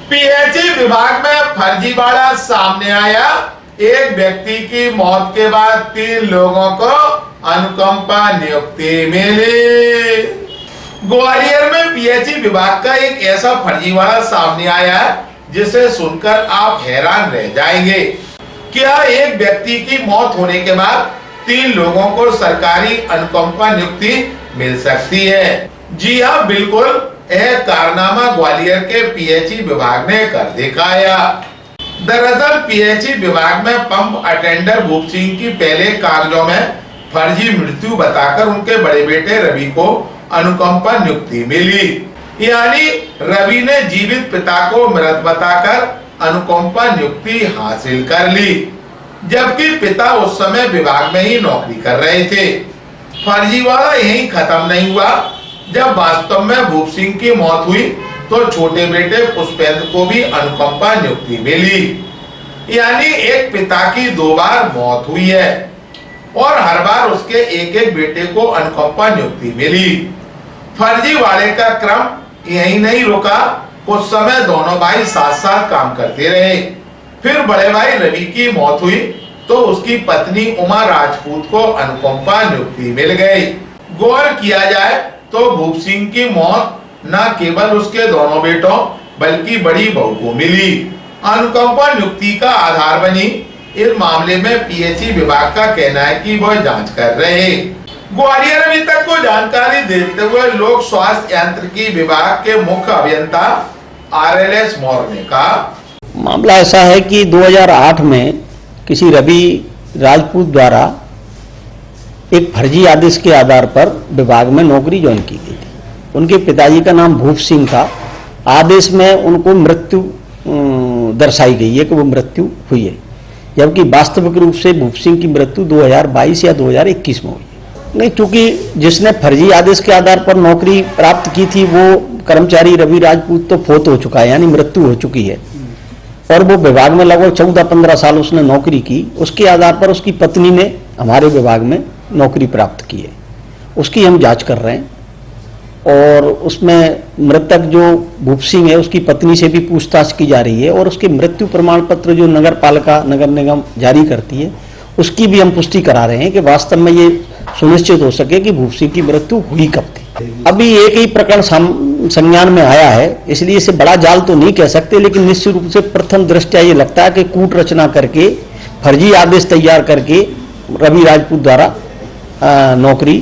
PHE विभाग में फर्जीवाड़ा सामने आया। एक व्यक्ति की मौत के बाद 3 लोगों को अनुकंपा नियुक्ति मिली। ग्वालियर में पीएचई विभाग का एक ऐसा फर्जीवाड़ा सामने आया जिसे सुनकर आप हैरान रह जाएंगे। क्या एक व्यक्ति की मौत होने के बाद 3 लोगों को सरकारी अनुकंपा नियुक्ति मिल सकती है? जी हाँ, बिल्कुल। यह कारनामा ग्वालियर के पीएचई विभाग ने कर दिखाया। दरअसल पीएचई विभाग में पंप अटेंडर भूप सिंह की पहले कागजों में फर्जी मृत्यु बताकर उनके बड़े बेटे रवि को अनुकंपा नियुक्ति मिली। यानी रवि ने जीवित पिता को मृत बताकर अनुकंपा नियुक्ति हासिल कर ली, जबकि पिता उस समय विभाग में ही नौकरी कर रहे थे। फर्जीवाड़ा यहीं खत्म नहीं हुआ। जब वास्तव में भूप सिंह की मौत हुई तो छोटे बेटे पुष्पेंद्र को भी अनुकंपा नियुक्ति मिली। यानी एक पिता की 2 बार मौत हुई है और हर बार उसके एक बेटे को अनुकंपा नियुक्ति मिली। फर्जीवाड़े का क्रम यही नहीं रुका। कुछ समय दोनों भाई साथ साथ काम करते रहे। फिर बड़े भाई रवि की मौत हुई तो उसकी पत्नी उमा राजपूत को अनुकंपा नियुक्ति मिल गई। गौर किया जाए तो भूप सिंह की मौत न केवल उसके दोनों बेटों बल्कि बड़ी बहू को मिली। अनुकंपा नियुक्ति का आधार बनी। इस मामले में पीएचई विभाग का कहना है कि वह जांच कर रहे हैं। ग्वालियर अभी तक को जानकारी देते हुए लोक स्वास्थ्य यांत्रिकी विभाग के मुख्य अभियंता RLS मौर्य ने कहा, मामला ऐसा है कि 2008 में किसी रवि राजपूत द्वारा एक फर्जी आदेश के आधार पर विभाग में नौकरी ज्वाइन की गई थी। उनके पिताजी का नाम भूप सिंह था। आदेश में उनको मृत्यु दर्शाई गई है कि वो मृत्यु हुई है, जबकि वास्तविक रूप से भूप सिंह की मृत्यु 2022 या 2021 में हुई है। नहीं, क्योंकि जिसने फर्जी आदेश के आधार पर नौकरी प्राप्त की थी वो कर्मचारी रवि राजपूत तो फोत हो चुका है, यानी मृत्यु हो चुकी है, और वो विभाग में लगभग 14-15 साल उसने नौकरी की। उसके आधार पर उसकी पत्नी ने हमारे विभाग में नौकरी प्राप्त की है। उसकी हम जांच कर रहे हैं और उसमें मृतक जो भूप सिंह है उसकी पत्नी से भी पूछताछ की जा रही है और उसके मृत्यु प्रमाण पत्र जो नगर पालिका नगर निगम जारी करती है उसकी भी हम पुष्टि करा रहे हैं कि वास्तव में ये सुनिश्चित हो सके कि भूप सिंह की मृत्यु हुई कब थी। अभी एक ही प्रकरण संज्ञान में आया है, इसलिए इसे बड़ा जाल तो नहीं कह सकते, लेकिन निश्चित रूप से प्रथम दृष्टया ये लगता है कि कूट रचना करके फर्जी आदेश तैयार करके रवि राजपूत द्वारा नौकरी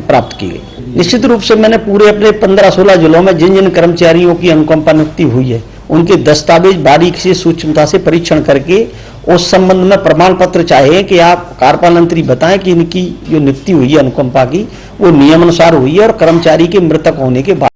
प्राप्त की गई। निश्चित रूप से मैंने पूरे अपने 15-16 जिलों में जिन जिन कर्मचारियों की अनुकंपा नियुक्ति हुई है उनके दस्तावेज बारीकी से सूक्ष्मता से परीक्षण करके उस संबंध में प्रमाण पत्र चाहिए कि आप कार्यपालन मंत्री बताएं कि इनकी जो नियुक्ति हुई है अनुकंपा की वो नियमानुसार हुई है और कर्मचारी के मृतक होने के बाद